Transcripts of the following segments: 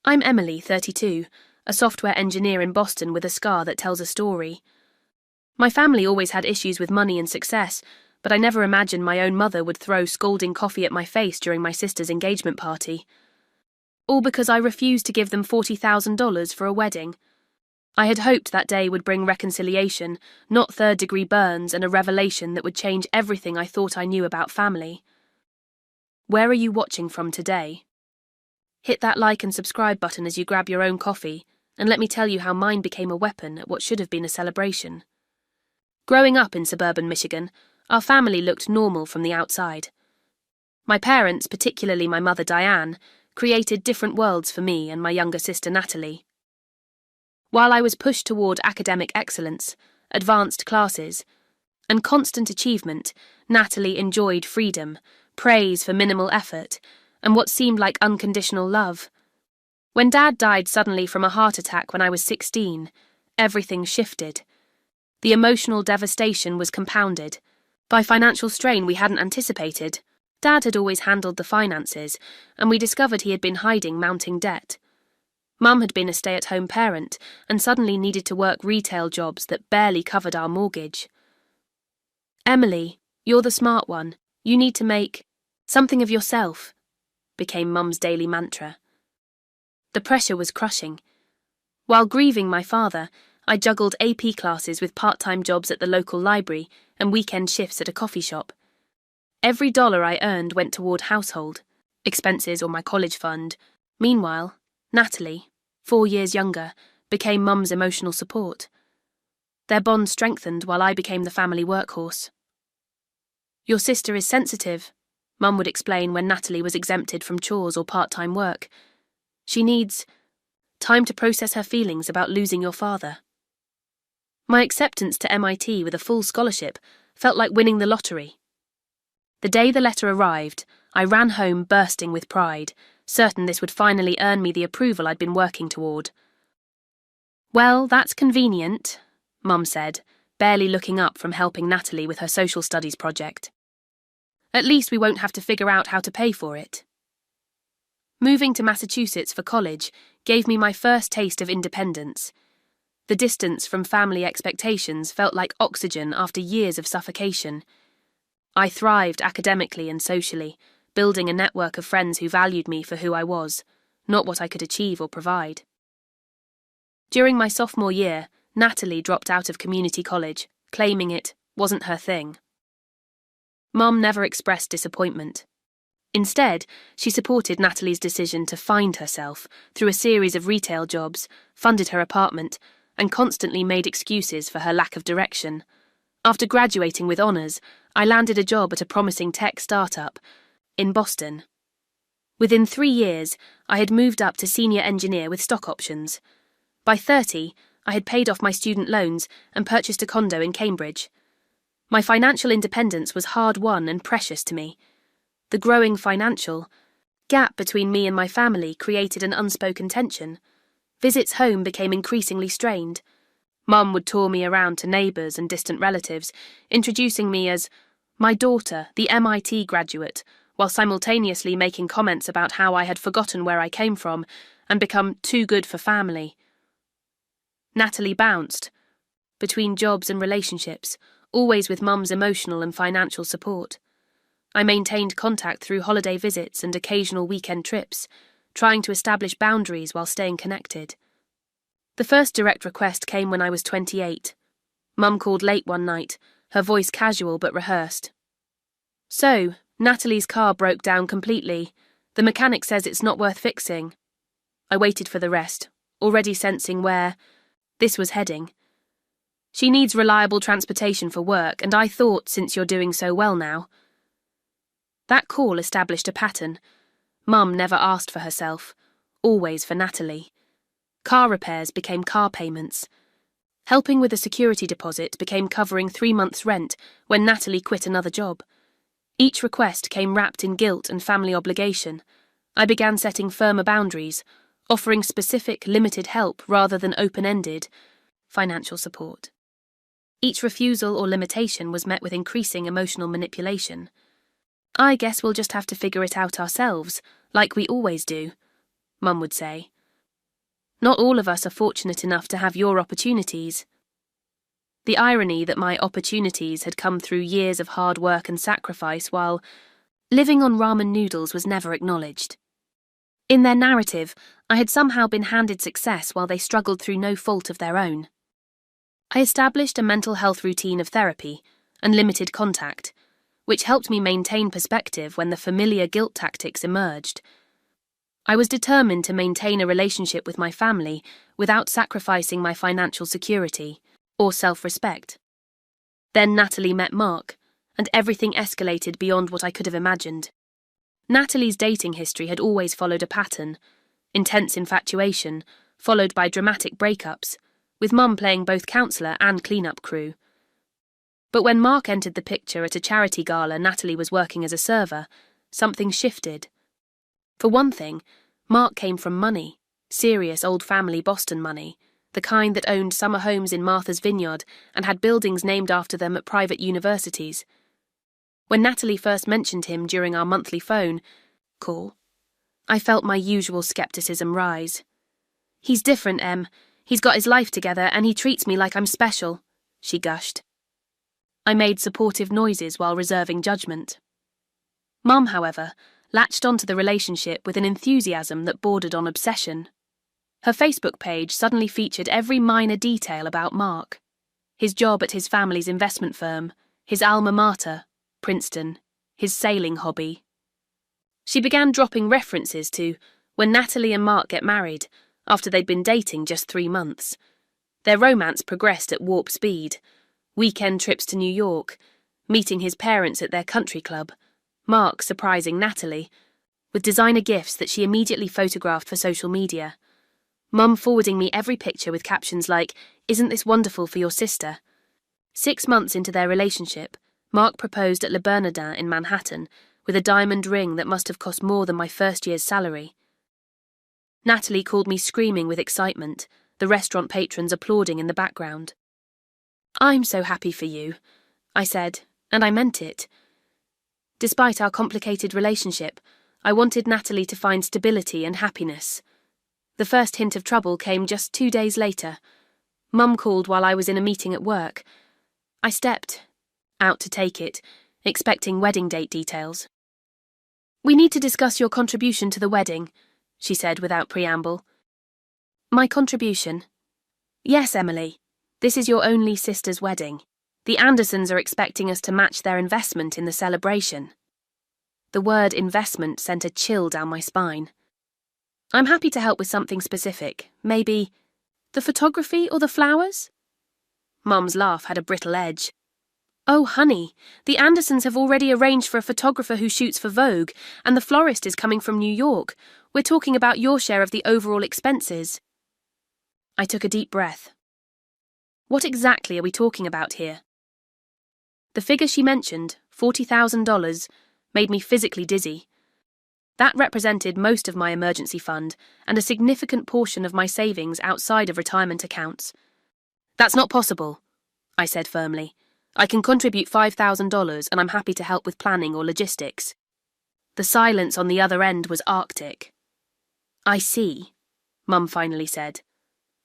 I'm Emily, 32, a software engineer in Boston with a scar that tells a story. My family always had issues with money and success, but I never imagined my own mother would throw scalding coffee at my face during my sister's engagement party. All because I refused to give them $40,000 for a wedding. I had hoped that day would bring reconciliation, not third-degree burns and a revelation that would change everything I thought I knew about family. Where are you watching from today? Hit that like and subscribe button as you grab your own coffee, and let me tell you how mine became a weapon at what should have been a celebration. Growing up in suburban Michigan, our family looked normal from the outside. My parents, particularly my mother Diane, created different worlds for me and my younger sister Natalie. While I was pushed toward academic excellence, advanced classes, and constant achievement, Natalie enjoyed freedom, praise for minimal effort, and what seemed like unconditional love. When Dad died suddenly from a heart attack when I was 16, everything shifted. The emotional devastation was compounded by financial strain we hadn't anticipated. Dad had always handled the finances, and we discovered he had been hiding mounting debt. Mum had been a stay-at-home parent and suddenly needed to work retail jobs that barely covered our mortgage. "Emily, you're the smart one. You need to make something of yourself," became Mum's daily mantra. The pressure was crushing. While grieving my father, I juggled AP classes with part-time jobs at the local library and weekend shifts at a coffee shop. Every dollar I earned went toward household expenses or my college fund. Meanwhile, Natalie, 4 years younger, became Mum's emotional support. Their bond strengthened while I became the family workhorse. "Your sister is sensitive," Mum would explain when Natalie was exempted from chores or part-time work. "She needs time to process her feelings about losing your father." My acceptance to MIT with a full scholarship felt like winning the lottery. The day the letter arrived, I ran home bursting with pride, certain this would finally earn me the approval I'd been working toward. "Well, that's convenient," Mum said, barely looking up from helping Natalie with her social studies project. "At least we won't have to figure out how to pay for it." Moving to Massachusetts for college gave me my first taste of independence. The distance from family expectations felt like oxygen after years of suffocation. I thrived academically and socially, building a network of friends who valued me for who I was, not what I could achieve or provide. During my sophomore year, Natalie dropped out of community college, claiming it wasn't her thing. Mum never expressed disappointment. Instead, she supported Natalie's decision to find herself through a series of retail jobs, funded her apartment, and constantly made excuses for her lack of direction. After graduating with honours, I landed a job at a promising tech startup in Boston. Within 3 years, I had moved up to senior engineer with stock options. By 30, I had paid off my student loans and purchased a condo in Cambridge. My financial independence was hard-won and precious to me. The growing financial gap between me and my family created an unspoken tension. Visits home became increasingly strained. Mum would tour me around to neighbours and distant relatives, introducing me as my daughter, the MIT graduate, while simultaneously making comments about how I had forgotten where I came from and become too good for family. Natalie bounced between jobs and relationships, always with Mum's emotional and financial support. I maintained contact through holiday visits and occasional weekend trips, trying to establish boundaries while staying connected. The first direct request came when I was 28. Mum called late one night, her voice casual but rehearsed. "So, Natalie's car broke down completely. The mechanic says it's not worth fixing." I waited for the rest, already sensing where this was heading. "She needs reliable transportation for work, and I thought, since you're doing so well now." That call established a pattern. Mum never asked for herself, always for Natalie. Car repairs became car payments. Helping with a security deposit became covering 3 months' rent when Natalie quit another job. Each request came wrapped in guilt and family obligation. I began setting firmer boundaries, offering specific, limited help rather than open-ended financial support. Each refusal or limitation was met with increasing emotional manipulation. "I guess we'll just have to figure it out ourselves, like we always do," Mum would say. Not all of us are fortunate enough to have your opportunities. The irony that my opportunities had come through years of hard work and sacrifice while living on ramen noodles was never acknowledged. In their narrative, I had somehow been handed success while they struggled through no fault of their own. I established a mental health routine of therapy and limited contact, which helped me maintain perspective when the familiar guilt tactics emerged. I was determined to maintain a relationship with my family without sacrificing my financial security or self-respect. Then Natalie met Mark, and everything escalated beyond what I could have imagined. Natalie's dating history had always followed a pattern: intense infatuation, followed by dramatic breakups, with Mum playing both counsellor and clean-up crew. But when Mark entered the picture at a charity gala Natalie was working as a server, something shifted. For one thing, Mark came from money, serious old family Boston money, the kind that owned summer homes in Martha's Vineyard and had buildings named after them at private universities. When Natalie first mentioned him during our monthly phone call, I felt my usual skepticism rise. "He's different, Em. He's got his life together and he treats me like I'm special," she gushed. I made supportive noises while reserving judgment. Mum, however, latched onto the relationship with an enthusiasm that bordered on obsession. Her Facebook page suddenly featured every minor detail about Mark: his job at his family's investment firm, his alma mater, Princeton, his sailing hobby. She began dropping references to when Natalie and Mark get married, after they'd been dating just 3 months. Their romance progressed at warp speed: weekend trips to New York, meeting his parents at their country club, Mark surprising Natalie with designer gifts that she immediately photographed for social media, Mum forwarding me every picture with captions like, "Isn't this wonderful for your sister?" 6 months into their relationship, Mark proposed at Le Bernardin in Manhattan with a diamond ring that must have cost more than my first year's salary. Natalie called me screaming with excitement, the restaurant patrons applauding in the background. "I'm so happy for you," I said, and I meant it. Despite our complicated relationship, I wanted Natalie to find stability and happiness. The first hint of trouble came just 2 days later. Mum called while I was in a meeting at work. I stepped out to take it, expecting wedding date details. "We need to discuss your contribution to the wedding," she said without preamble. "My contribution?" "Yes, Emily. This is your only sister's wedding. The Andersons are expecting us to match their investment in the celebration." The word investment sent a chill down my spine. "I'm happy to help with something specific. Maybe the photography or the flowers?" Mum's laugh had a brittle edge. "Oh, honey, the Andersons have already arranged for a photographer who shoots for Vogue, and the florist is coming from New York. We're talking about your share of the overall expenses." I took a deep breath. What exactly are we talking about here? The figure she mentioned, $40,000, made me physically dizzy. That represented most of my emergency fund and a significant portion of my savings outside of retirement accounts. "That's not possible," I said firmly. "I can contribute $5,000 and I'm happy to help with planning or logistics." The silence on the other end was arctic. "I see," Mum finally said.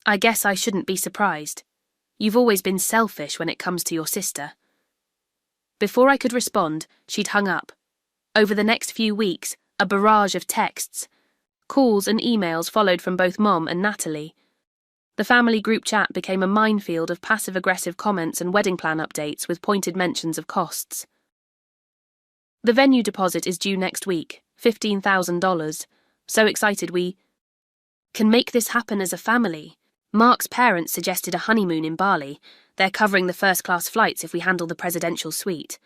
"I guess I shouldn't be surprised. You've always been selfish when it comes to your sister." Before I could respond, she'd hung up. Over the next few weeks, a barrage of texts, calls and emails followed from both Mum and Natalie. The family group chat became a minefield of passive-aggressive comments and wedding plan updates with pointed mentions of costs. "The venue deposit is due next week, $15,000. So excited we can make this happen as a family. Mark's parents suggested a honeymoon in Bali. They're covering the first-class flights if we handle the presidential suite."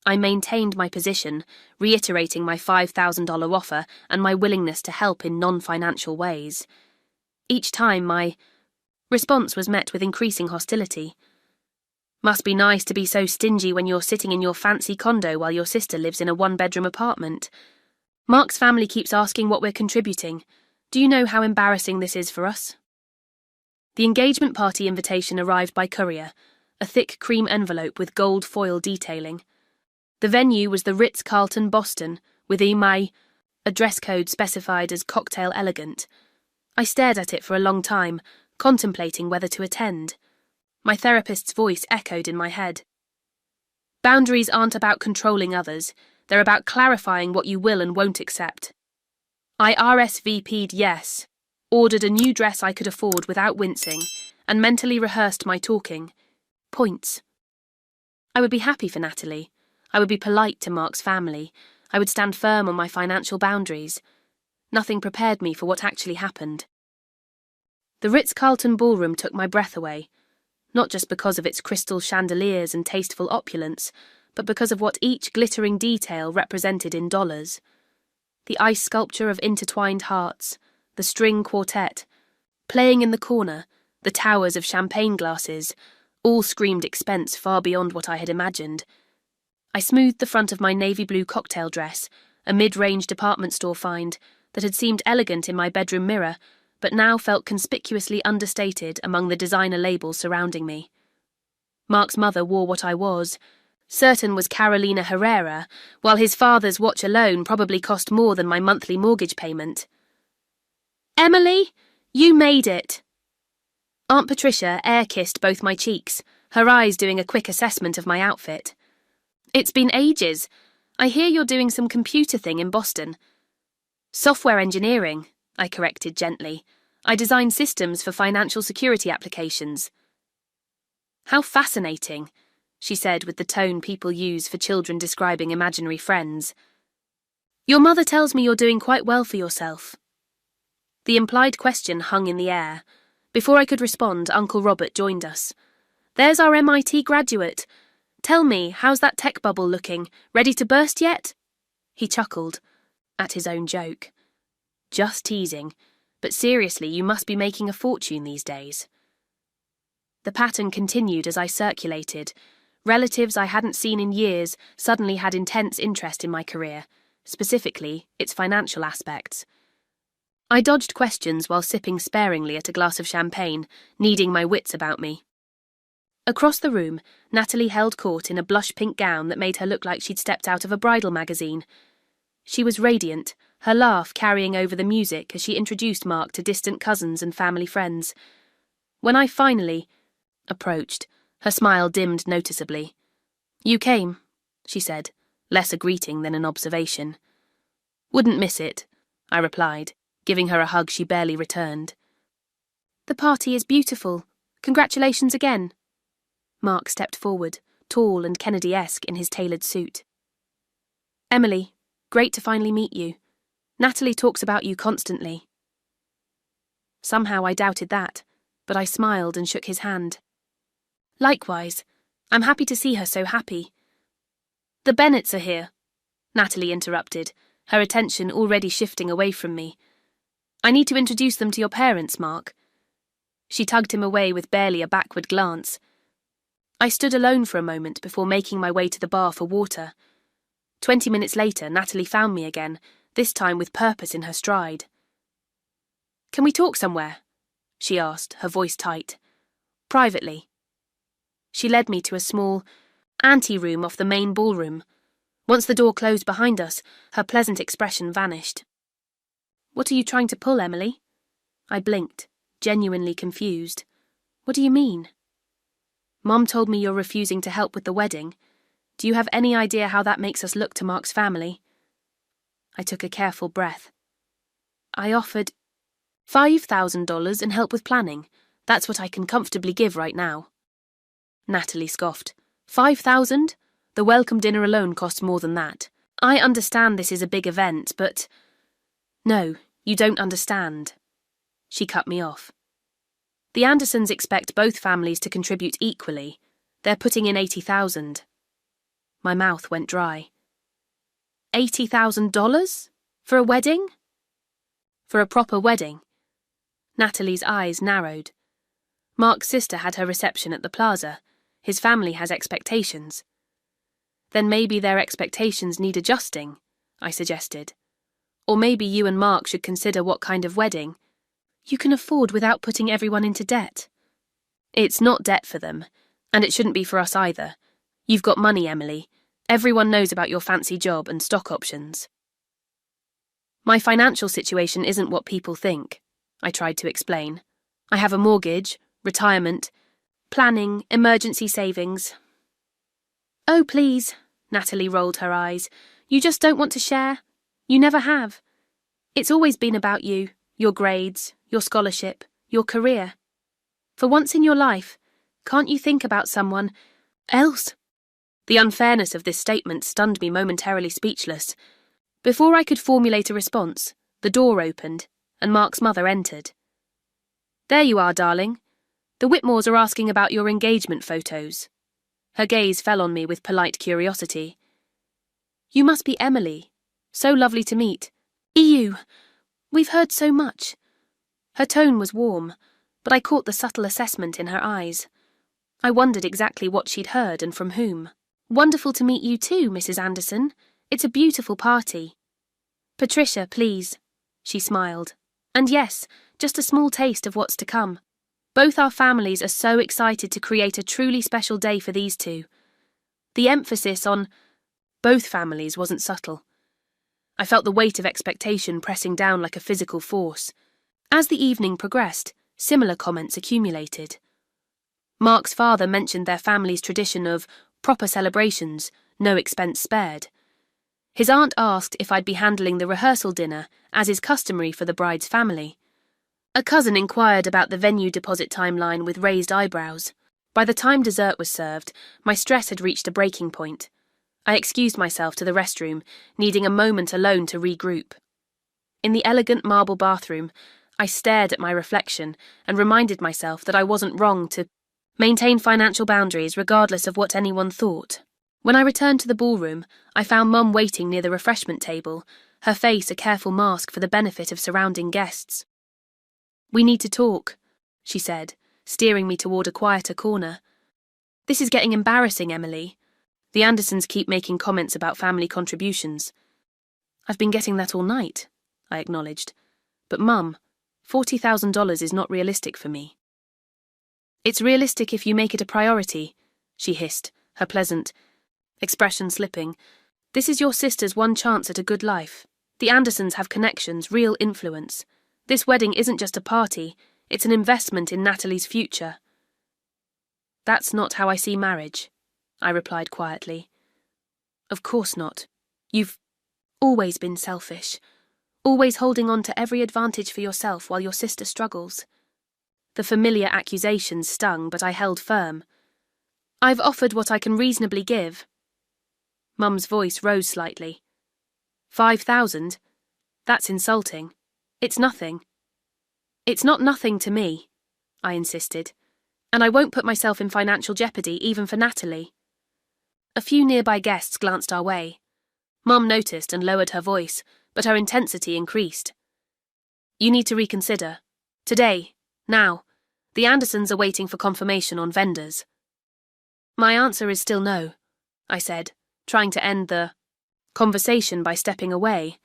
I maintained my position, reiterating my $5,000 offer and my willingness to help in non-financial ways. Each time, my response was met with increasing hostility. "Must be nice to be so stingy when you're sitting in your fancy condo while your sister lives in a 1-bedroom apartment. Mark's family keeps asking what we're contributing. Do you know how embarrassing this is for us?" The engagement party invitation arrived by courier, a thick cream envelope with gold foil detailing. The venue was the Ritz-Carlton, Boston, with a dress code specified as cocktail elegant. I stared at it for a long time, contemplating whether to attend. My therapist's voice echoed in my head. Boundaries aren't about controlling others, they're about clarifying what you will and won't accept. I RSVP'd yes, ordered a new dress I could afford without wincing, and mentally rehearsed my talking points. I would be happy for Natalie. I would be polite to Mark's family. I would stand firm on my financial boundaries. Nothing prepared me for what actually happened. The Ritz-Carlton ballroom took my breath away, not just because of its crystal chandeliers and tasteful opulence, but because of what each glittering detail represented in dollars. The ice sculpture of intertwined hearts, the string quartet, playing in the corner, the towers of champagne glasses, all screamed expense far beyond what I had imagined. I smoothed the front of my navy blue cocktail dress, a mid-range department store find that had seemed elegant in my bedroom mirror, but now felt conspicuously understated among the designer labels surrounding me. Mark's mother wore what I was. Certain was Carolina Herrera, while his father's watch alone probably cost more than my monthly mortgage payment. "Emily, you made it!" Aunt Patricia air-kissed both my cheeks, her eyes doing a quick assessment of my outfit. "It's been ages. I hear you're doing some computer thing in Boston." "Software engineering," I corrected gently. "I design systems for financial security applications." "How fascinating," she said with the tone people use for children describing imaginary friends. "Your mother tells me you're doing quite well for yourself." The implied question hung in the air. Before I could respond, Uncle Robert joined us. "There's our MIT graduate. Tell me, how's that tech bubble looking? Ready to burst yet?" He chuckled at his own joke. "Just teasing, but seriously, you must be making a fortune these days." The pattern continued as I circulated. Relatives I hadn't seen in years suddenly had intense interest in my career, specifically its financial aspects. I dodged questions while sipping sparingly at a glass of champagne, needing my wits about me. Across the room, Natalie held court in a blush pink gown that made her look like she'd stepped out of a bridal magazine. She was radiant, her laugh carrying over the music as she introduced Mark to distant cousins and family friends. When I finally approached, her smile dimmed noticeably. "You came," she said, less a greeting than an observation. "Wouldn't miss it," I replied, giving her a hug she barely returned. "The party is beautiful. Congratulations again." Mark stepped forward, tall and Kennedy-esque in his tailored suit. "Emily, great to finally meet you. Natalie talks about you constantly." Somehow I doubted that, but I smiled and shook his hand. "Likewise. I'm happy to see her so happy." "The Bennetts are here," Natalie interrupted, her attention already shifting away from me. "I need to introduce them to your parents, Mark." She tugged him away with barely a backward glance. I stood alone for a moment before making my way to the bar for water. 20 minutes later, Natalie found me again, this time with purpose in her stride. "Can we talk somewhere?" she asked, her voice tight. "Privately." She led me to a small ante-room off the main ballroom. Once the door closed behind us, her pleasant expression vanished. "What are you trying to pull, Emily?" I blinked, genuinely confused. "What do you mean?" "Mom told me you're refusing to help with the wedding. Do you have any idea how that makes us look to Mark's family?" I took a careful breath. "I offered $5,000 and help with planning. That's what I can comfortably give right now." Natalie scoffed. "5,000? The welcome dinner alone costs more than that. I understand this is a big event, but—" "No, you don't understand." She cut me off. "The Andersons expect both families to contribute equally. They're putting in $80,000. My mouth went dry. $80,000? For a wedding? For a proper wedding. Natalie's eyes narrowed. Mark's sister had her reception at the plaza. His family has expectations. Then maybe their expectations need adjusting, I suggested. Or maybe you and Mark should consider what kind of wedding you can afford without putting everyone into debt. It's not debt for them, and it shouldn't be for us either. You've got money, Emily. Everyone knows about your fancy job and stock options. My financial situation isn't what people think. I tried to explain. I have a mortgage, retirement, planning, emergency savings. Oh, please, Natalie rolled her eyes. You just don't want to share? You never have. It's always been about you, your grades, your scholarship, your career. For once in your life, can't you think about someone else? The unfairness of this statement stunned me momentarily speechless. Before I could formulate a response, the door opened, and Mark's mother entered. There you are, darling. The Whitmores are asking about your engagement photos. Her gaze fell on me with polite curiosity. You must be Emily. So lovely to meet. EU. We've heard so much. Her tone was warm, but I caught the subtle assessment in her eyes. I wondered exactly what she'd heard and from whom. Wonderful to meet you too, Mrs. Anderson. It's a beautiful party. Patricia, please. She smiled. And yes, just a small taste of what's to come. Both our families are so excited to create a truly special day for these two. The emphasis on both families wasn't subtle. I felt the weight of expectation pressing down like a physical force. As the evening progressed, similar comments accumulated. Mark's father mentioned their family's tradition of proper celebrations, no expense spared. His aunt asked if I'd be handling the rehearsal dinner, as is customary for the bride's family. A cousin inquired about the venue deposit timeline with raised eyebrows. By the time dessert was served, my stress had reached a breaking point. I excused myself to the restroom, needing a moment alone to regroup. In the elegant marble bathroom, I stared at my reflection and reminded myself that I wasn't wrong to maintain financial boundaries regardless of what anyone thought. When I returned to the ballroom, I found Mum waiting near the refreshment table, her face a careful mask for the benefit of surrounding guests. We need to talk, she said, steering me toward a quieter corner. This is getting embarrassing, Emily. The Andersons keep making comments about family contributions. I've been getting that all night, I acknowledged. But Mum, $40,000 is not realistic for me. It's realistic if you make it a priority, she hissed, her pleasant expression slipping. This is your sister's one chance at a good life. The Andersons have connections, real influence. This wedding isn't just a party, it's an investment in Natalie's future. That's not how I see marriage, I replied quietly. Of course not. You've always been selfish, always holding on to every advantage for yourself while your sister struggles. The familiar accusations stung, but I held firm. I've offered what I can reasonably give. Mum's voice rose slightly. 5,000? That's insulting. It's nothing. It's not nothing to me, I insisted, and I won't put myself in financial jeopardy even for Natalie. A few nearby guests glanced our way. Mum noticed and lowered her voice, but her intensity increased. You need to reconsider. Today, now. The Andersons are waiting for confirmation on vendors. My answer is still no, I said, trying to end the conversation by stepping away.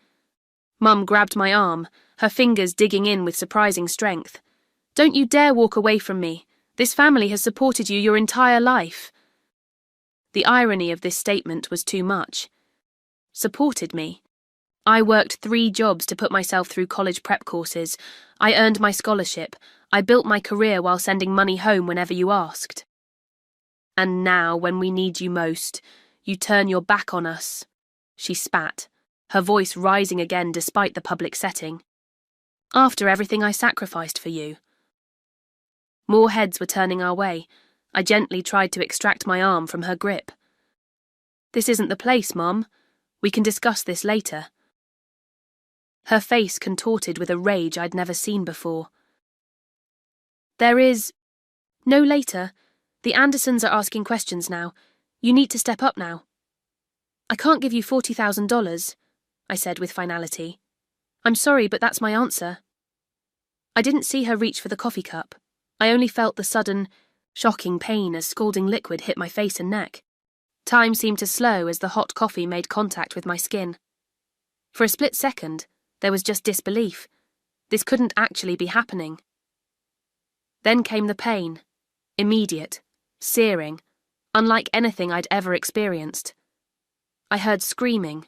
Mum grabbed my arm, her fingers digging in with surprising strength. Don't you dare walk away from me. This family has supported you your entire life. The irony of this statement was too much. Supported me. I worked 3 jobs to put myself through college prep courses. I earned my scholarship. I built my career while sending money home whenever you asked. And now, when we need you most, you turn your back on us. She spat, her voice rising again despite the public setting. After everything I sacrificed for you. More heads were turning our way. I gently tried to extract my arm from her grip. This isn't the place, Mom. We can discuss this later. Her face contorted with a rage I'd never seen before. There is no later. The Andersons are asking questions now. You need to step up now. I can't give you $40,000, I said with finality. I'm sorry, but that's my answer. I didn't see her reach for the coffee cup. I only felt the sudden, shocking pain as scalding liquid hit my face and neck. Time seemed to slow as the hot coffee made contact with my skin. For a split second, there was just disbelief. This couldn't actually be happening. Then came the pain, immediate, searing, unlike anything I'd ever experienced. I heard screaming,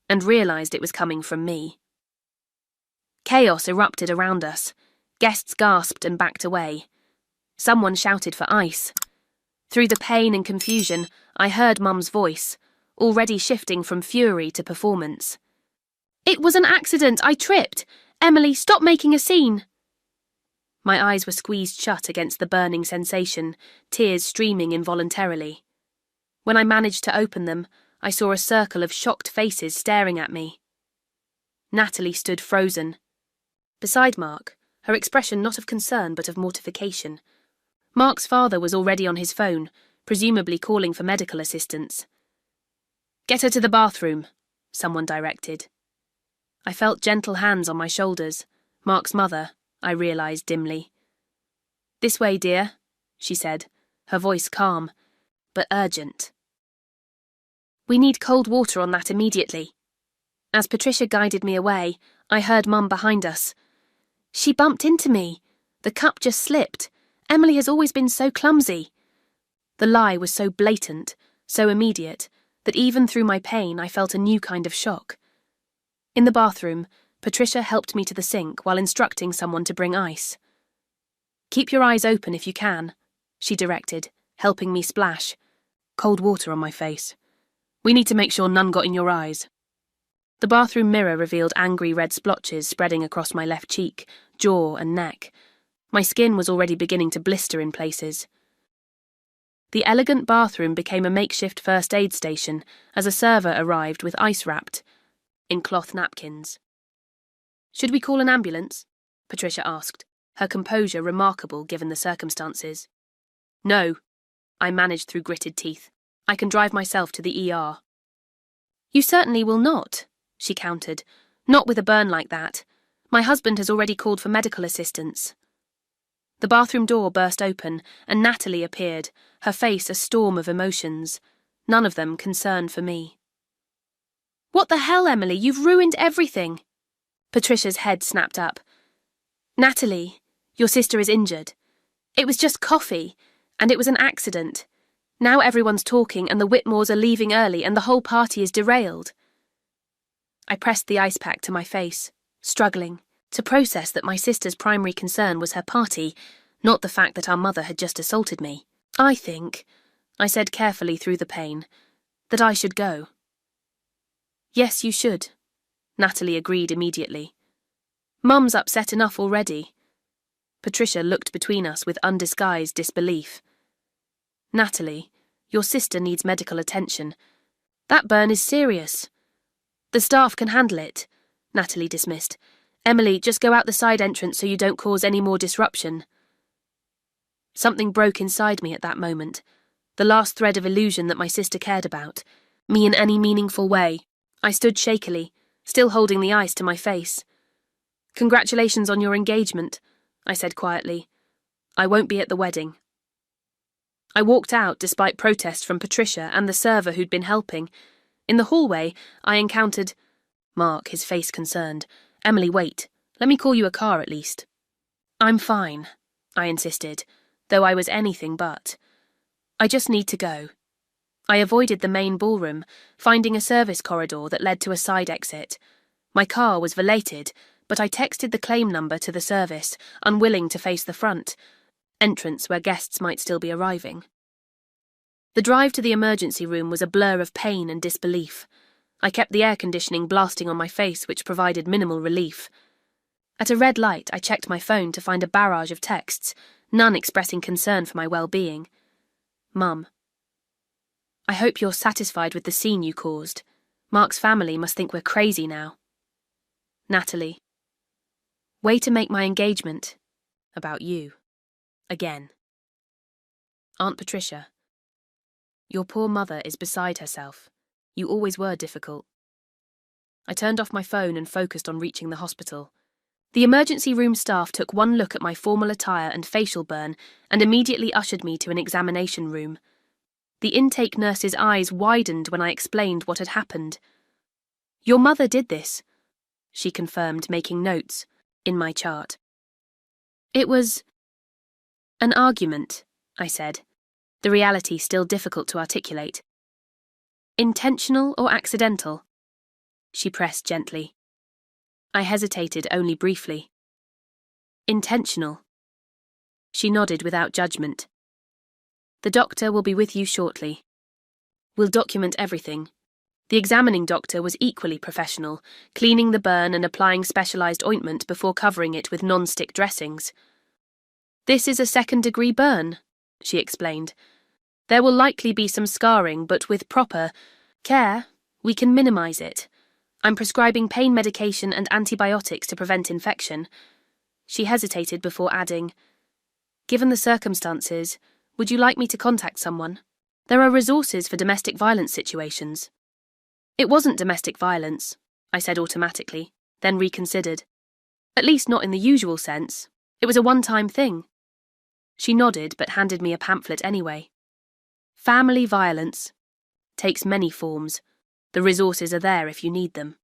and realized it was coming from me. Chaos erupted around us. Guests gasped and backed away. Someone shouted for ice. Through the pain and confusion, I heard Mum's voice, already shifting from fury to performance. "It was an accident. I tripped. Emily, stop making a scene." My eyes were squeezed shut against the burning sensation, tears streaming involuntarily. When I managed to open them, I saw a circle of shocked faces staring at me. Natalie stood frozen. Beside Mark, her expression not of concern but of mortification. Mark's father was already on his phone, presumably calling for medical assistance. "Get her to the bathroom," someone directed. I felt gentle hands on my shoulders. Mark's mother, I realised dimly. "This way, dear," she said, her voice calm, but urgent. "We need cold water on that immediately." As Patricia guided me away, I heard Mum behind us. "She bumped into me. The cup just slipped. Emily has always been so clumsy." The lie was so blatant, so immediate, that even through my pain I felt a new kind of shock. In the bathroom, Patricia helped me to the sink while instructing someone to bring ice. "Keep your eyes open if you can," she directed, helping me splash. Cold water on my face. "We need to make sure none got in your eyes." The bathroom mirror revealed angry red splotches spreading across my left cheek, jaw and neck. My skin was already beginning to blister in places. The elegant bathroom became a makeshift first aid station as a server arrived with ice wrapped in cloth napkins. "Should we call an ambulance?" Patricia asked, her composure remarkable given the circumstances. "No," I managed through gritted teeth. "I can drive myself to the ER." "You certainly will not," she countered. "Not with a burn like that. My husband has already called for medical assistance." The bathroom door burst open, and Natalie appeared, her face a storm of emotions, none of them concern for me. "What the hell, Emily? You've ruined everything." Patricia's head snapped up. "Natalie, your sister is injured. It was just coffee, and it was an accident. Now everyone's talking, and the Whitmores are leaving early, and the whole party is derailed." I pressed the ice pack to my face, struggling to process that my sister's primary concern was her party, not the fact that our mother had just assaulted me. "I think," I said carefully through the pain, "that I should go." "Yes, you should," Natalie agreed immediately. "Mum's upset enough already." Patricia looked between us with undisguised disbelief. "Natalie, your sister needs medical attention. That burn is serious." "The staff can handle it," Natalie dismissed. "Emily, just go out the side entrance so you don't cause any more disruption." Something broke inside me at that moment, the last thread of illusion that my sister cared about me in any meaningful way. I stood shakily, still holding the ice to my face. "Congratulations on your engagement," I said quietly. "I won't be at the wedding." I walked out despite protest from Patricia and the server who'd been helping. In the hallway, I encountered Mark, his face concerned. "Emily, wait. Let me call you a car at least." "I'm fine," I insisted, though I was anything but. "I just need to go." I avoided the main ballroom, finding a service corridor that led to a side exit. My car was valeted, but I texted the claim number to the service, unwilling to face the front entrance where guests might still be arriving. The drive to the emergency room was a blur of pain and disbelief. I kept the air conditioning blasting on my face, which provided minimal relief. At a red light, I checked my phone to find a barrage of texts, none expressing concern for my well-being. "Mum, I hope you're satisfied with the scene you caused. Mark's family must think we're crazy now." Natalie, way to make my engagement about you. Again. Aunt Patricia, your poor mother is beside herself. You always were difficult. I turned off my phone and focused on reaching the hospital. The emergency room staff took one look at my formal attire and facial burn and immediately ushered me to an examination room. The intake nurse's eyes widened when I explained what had happened. "Your mother did this," she confirmed, making notes in my chart. "It was an argument," I said, the reality still difficult to articulate. "Intentional or accidental?" She pressed gently. I hesitated only briefly. Intentional. She nodded without judgment. The doctor will be with you shortly. We'll document everything. The examining doctor was equally professional, cleaning the burn and applying specialized ointment before covering it with non-stick dressings. This is a second-degree burn, she explained. There will likely be some scarring, but with proper care, we can minimize it. I'm prescribing pain medication and antibiotics to prevent infection. She hesitated before adding, given the circumstances, would you like me to contact someone? There are resources for domestic violence situations. It wasn't domestic violence, I said automatically, then reconsidered. At least not in the usual sense. It was a one-time thing. She nodded but handed me a pamphlet anyway. Family violence takes many forms. The resources are there if you need them.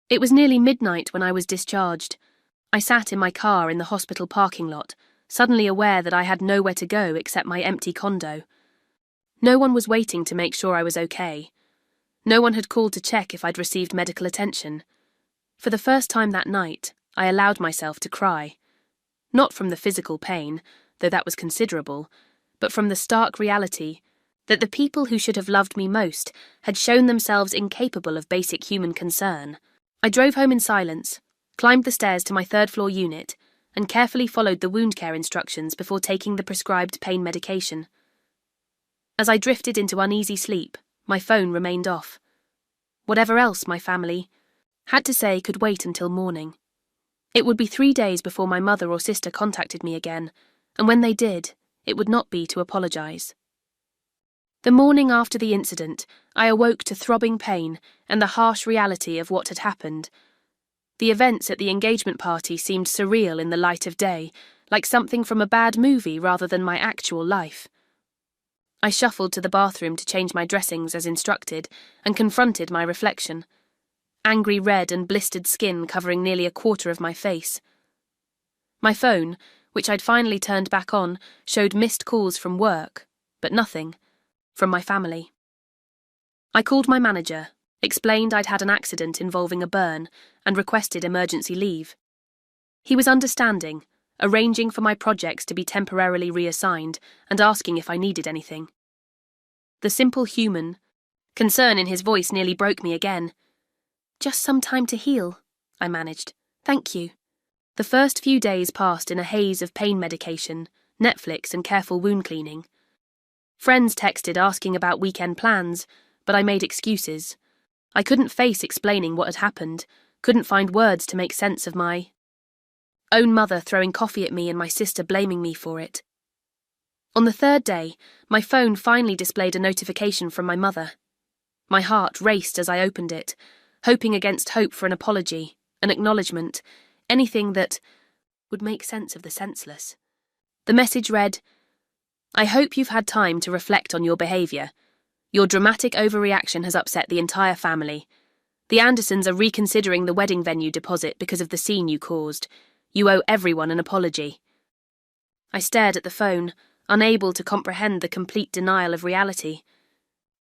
It was nearly midnight when I was discharged. I sat in my car in the hospital parking lot, suddenly aware that I had nowhere to go except my empty condo. No one was waiting to make sure I was okay. No one had called to check if I'd received medical attention. For the first time that night, I allowed myself to cry. Not from the physical pain, though that was considerable, but from the stark reality that the people who should have loved me most had shown themselves incapable of basic human concern. I drove home in silence, climbed the stairs to my third-floor unit, and carefully followed the wound care instructions before taking the prescribed pain medication. As I drifted into uneasy sleep, my phone remained off. Whatever else my family had to say could wait until morning. It would be 3 days before my mother or sister contacted me again, and when they did, it would not be to apologize. The morning after the incident, I awoke to throbbing pain and the harsh reality of what had happened. The events at the engagement party seemed surreal in the light of day, like something from a bad movie rather than my actual life. I shuffled to the bathroom to change my dressings as instructed and confronted my reflection. Angry red and blistered skin covering nearly a quarter of my face. My phone, which I'd finally turned back on, showed missed calls from work, but nothing from my family. I called my manager, explained I'd had an accident involving a burn, and requested emergency leave. He was understanding, arranging for my projects to be temporarily reassigned and asking if I needed anything. The simple human concern in his voice nearly broke me again. Just some time to heal, I managed. Thank you. The first few days passed in a haze of pain medication, Netflix and careful wound cleaning. Friends texted asking about weekend plans, but I made excuses. I couldn't face explaining what had happened, couldn't find words to make sense of my own mother throwing coffee at me and my sister blaming me for it. On the third day, my phone finally displayed a notification from my mother. My heart raced as I opened it, hoping against hope for an apology, an acknowledgement, anything that would make sense of the senseless. The message read, I hope you've had time to reflect on your behaviour. Your dramatic overreaction has upset the entire family. The Andersons are reconsidering the wedding venue deposit because of the scene you caused. You owe everyone an apology. I stared at the phone, unable to comprehend the complete denial of reality.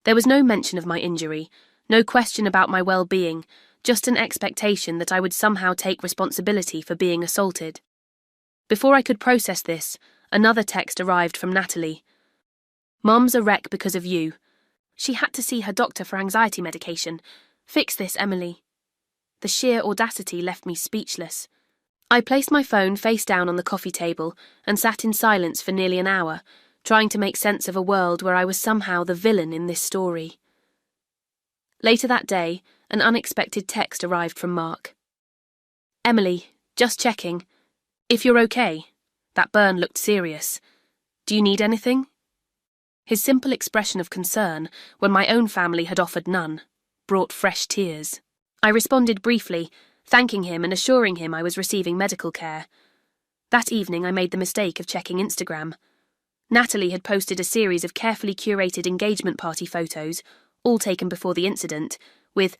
There was no mention of my injury, no question about my well-being, just an expectation that I would somehow take responsibility for being assaulted. Before I could process this, another text arrived from Natalie. Mum's a wreck because of you. She had to see her doctor for anxiety medication. Fix this, Emily. The sheer audacity left me speechless. I placed my phone face down on the coffee table and sat in silence for nearly an hour, trying to make sense of a world where I was somehow the villain in this story. Later that day, an unexpected text arrived from Mark. Emily, just checking. If you're okay. That burn looked serious. Do you need anything? His simple expression of concern, when my own family had offered none, brought fresh tears. I responded briefly, thanking him and assuring him I was receiving medical care. That evening I made the mistake of checking Instagram. Natalie had posted a series of carefully curated engagement party photos, all taken before the incident, with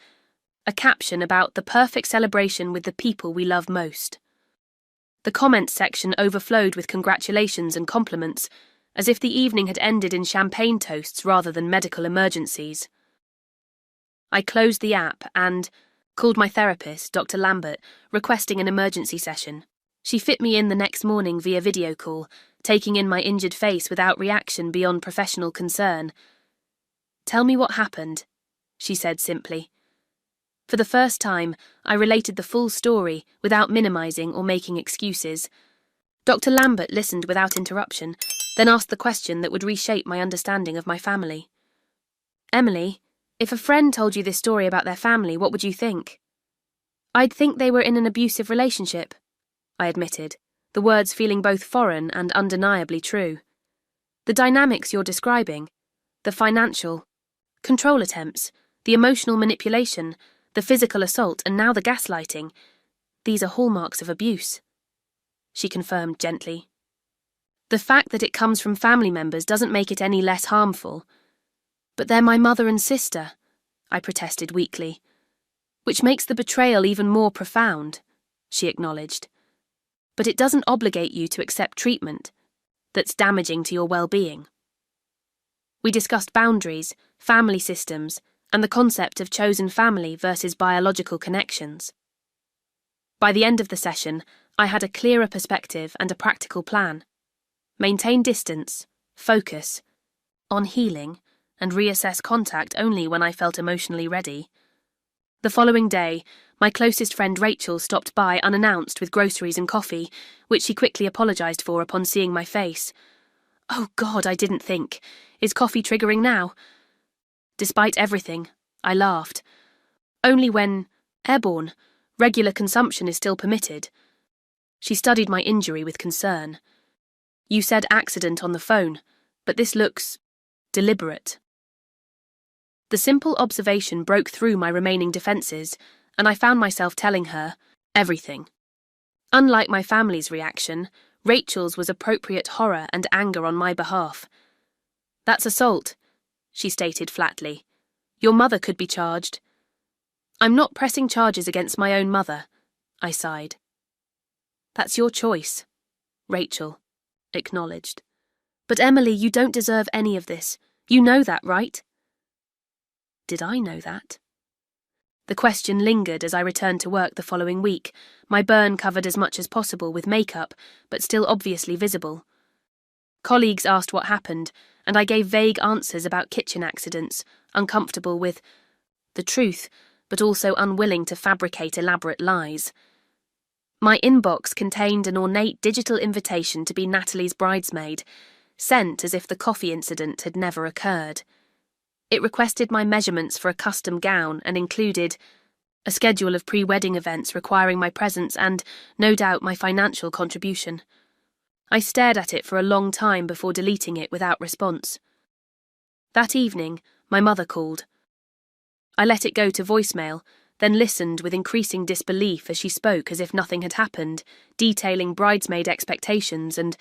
a caption about the perfect celebration with the people we love most. The comments section overflowed with congratulations and compliments, as if the evening had ended in champagne toasts rather than medical emergencies. I closed the app and called my therapist, Dr. Lambert, requesting an emergency session. She fit me in the next morning via video call, taking in my injured face without reaction beyond professional concern. "Tell me what happened," she said simply. For the first time, I related the full story without minimizing or making excuses. Dr. Lambert listened without interruption, then asked the question that would reshape my understanding of my family. "Emily, if a friend told you this story about their family, what would you think?" "I'd think they were in an abusive relationship," I admitted, the words feeling both foreign and undeniably true. "The dynamics you're describing, the financial, control attempts, the emotional manipulation, the physical assault, and now the gaslighting, these are hallmarks of abuse," she confirmed gently. "The fact that it comes from family members doesn't make it any less harmful." "But they're my mother and sister," I protested weakly. "Which makes the betrayal even more profound," she acknowledged. "But it doesn't obligate you to accept treatment that's damaging to your well-being." We discussed boundaries, family systems, and the concept of chosen family versus biological connections. By the end of the session, I had a clearer perspective and a practical plan. Maintain distance, focus on healing, and reassess contact only when I felt emotionally ready. The following day, my closest friend Rachel stopped by unannounced with groceries and coffee, which she quickly apologized for upon seeing my face. "Oh God, I didn't think. Is coffee triggering now?" Despite everything, I laughed. "Only when airborne, regular consumption is still permitted." She studied my injury with concern. "You said accident on the phone, but this looks deliberate." The simple observation broke through my remaining defenses, and I found myself telling her everything. Unlike my family's reaction, Rachel's was appropriate horror and anger on my behalf. "That's assault," she stated flatly. "Your mother could be charged." "I'm not pressing charges against my own mother," I sighed. "That's your choice," Rachel acknowledged. "But Emily, you don't deserve any of this. You know that, right?" Did I know that? The question lingered as I returned to work the following week, my burn covered as much as possible with makeup, but still obviously visible. Colleagues asked what happened, and I gave vague answers about kitchen accidents, uncomfortable with the truth, but also unwilling to fabricate elaborate lies. My inbox contained an ornate digital invitation to be Natalie's bridesmaid, sent as if the coffee incident had never occurred. It requested my measurements for a custom gown and included a schedule of pre-wedding events requiring my presence and, no doubt, my financial contribution. I stared at it for a long time before deleting it without response. That evening, my mother called. I let it go to voicemail, then listened with increasing disbelief as she spoke as if nothing had happened, detailing bridesmaid expectations and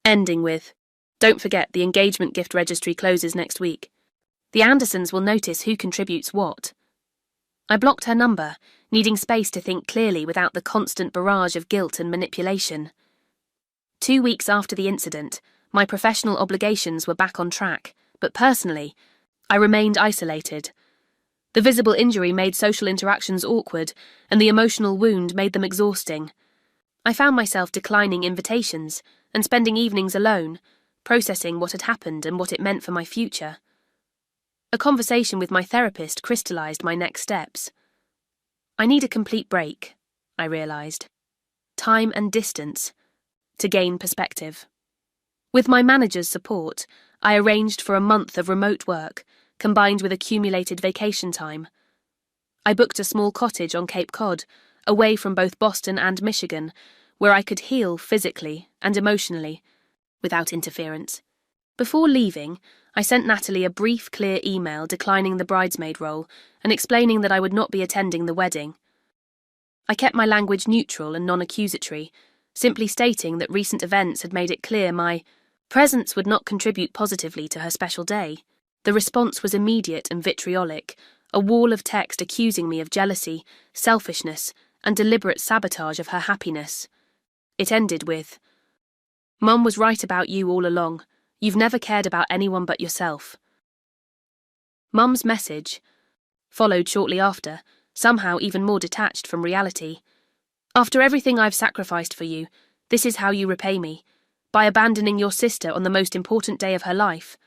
ending with, "Don't forget, the engagement gift registry closes next week. The Andersons will notice who contributes what." I blocked her number, needing space to think clearly without the constant barrage of guilt and manipulation. 2 weeks after the incident, my professional obligations were back on track, but personally, I remained isolated. The visible injury made social interactions awkward, and the emotional wound made them exhausting. I found myself declining invitations and spending evenings alone, processing what had happened and what it meant for my future. A conversation with my therapist crystallized my next steps. I need a complete break, I realized. Time and distance, to gain perspective. With my manager's support, I arranged for a month of remote work, combined with accumulated vacation time. I booked a small cottage on Cape Cod, away from both Boston and Michigan, where I could heal physically and emotionally, without interference. Before leaving, I sent Natalie a brief, clear email declining the bridesmaid role and explaining that I would not be attending the wedding. I kept my language neutral and non-accusatory, simply stating that recent events had made it clear my presence would not contribute positively to her special day. The response was immediate and vitriolic, a wall of text accusing me of jealousy, selfishness, and deliberate sabotage of her happiness. It ended with, "Mum was right about you all along. You've never cared about anyone but yourself." Mum's message followed shortly after, somehow even more detached from reality. After everything I've sacrificed for you, this is how you repay me, by abandoning your sister on the most important day of her life.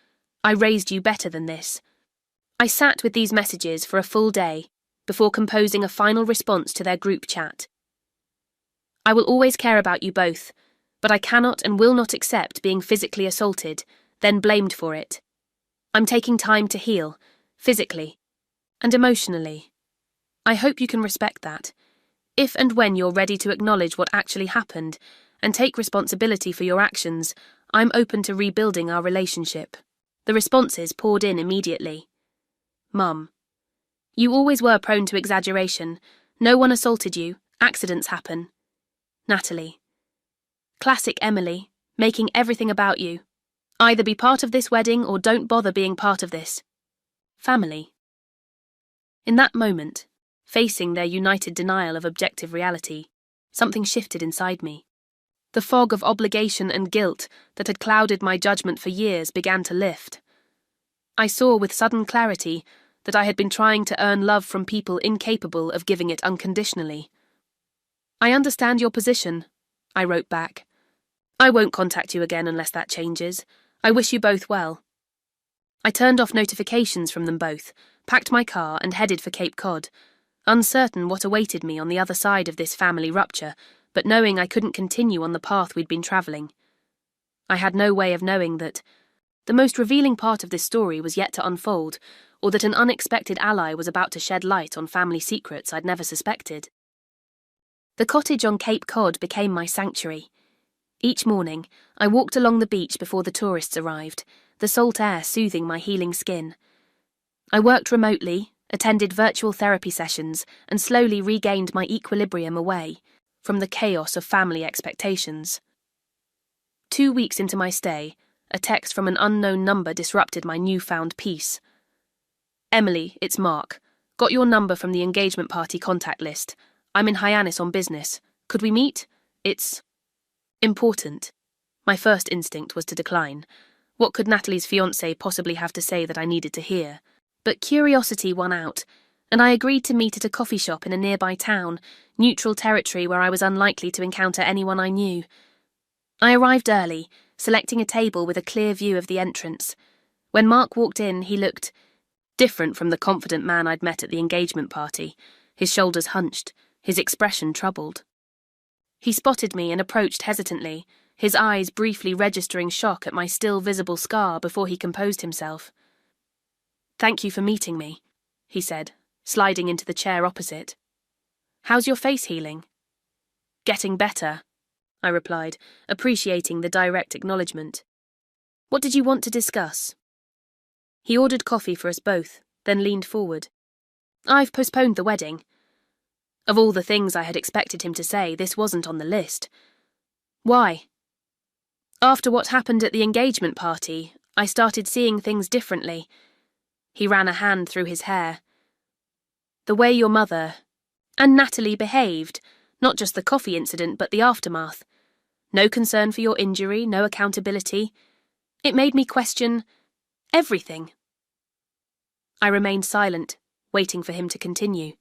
I raised you better than this. I sat with these messages for a full day before composing a final response to their group chat. I will always care about you both, but I cannot and will not accept being physically assaulted, then blamed for it. I'm taking time to heal, physically and emotionally. I hope you can respect that. If and when you're ready to acknowledge what actually happened and take responsibility for your actions, I'm open to rebuilding our relationship. The responses poured in immediately. Mum. You always were prone to exaggeration. No one assaulted you. Accidents happen. Natalie. Classic Emily, making everything about you. Either be part of this wedding or don't bother being part of this. Family. In that moment, facing their united denial of objective reality, something shifted inside me. The fog of obligation and guilt that had clouded my judgment for years began to lift. I saw with sudden clarity that I had been trying to earn love from people incapable of giving it unconditionally. I understand your position, I wrote back. I won't contact you again unless that changes. I wish you both well. I turned off notifications from them both, packed my car and headed for Cape Cod, uncertain what awaited me on the other side of this family rupture, but knowing I couldn't continue on the path we'd been travelling. I had no way of knowing that the most revealing part of this story was yet to unfold, or that an unexpected ally was about to shed light on family secrets I'd never suspected. The cottage on Cape Cod became my sanctuary. Each morning, I walked along the beach before the tourists arrived, the salt air soothing my healing skin. I worked remotely, attended virtual therapy sessions, and slowly regained my equilibrium away from the chaos of family expectations. 2 weeks into my stay, a text from an unknown number disrupted my newfound peace. Emily, it's Mark. Got your number from the engagement party contact list. I'm in Hyannis on business. Could we meet? It's important. My first instinct was to decline. What could Natalie's fiancé possibly have to say that I needed to hear? But curiosity won out, and I agreed to meet at a coffee shop in a nearby town, neutral territory where I was unlikely to encounter anyone I knew. I arrived early, selecting a table with a clear view of the entrance. When Mark walked in, he looked different from the confident man I'd met at the engagement party, his shoulders hunched, his expression troubled. He spotted me and approached hesitantly, his eyes briefly registering shock at my still visible scar before he composed himself. "Thank you for meeting me," he said, sliding into the chair opposite. "How's your face healing?" "Getting better," I replied, appreciating the direct acknowledgement. "What did you want to discuss?" He ordered coffee for us both, then leaned forward. "I've postponed the wedding." Of all the things I had expected him to say, this wasn't on the list. "Why?" "After what happened at the engagement party, I started seeing things differently." He ran a hand through his hair. "The way your mother and Natalie behaved, not just the coffee incident but the aftermath. No concern for your injury, no accountability. It made me question everything." I remained silent, waiting for him to continue.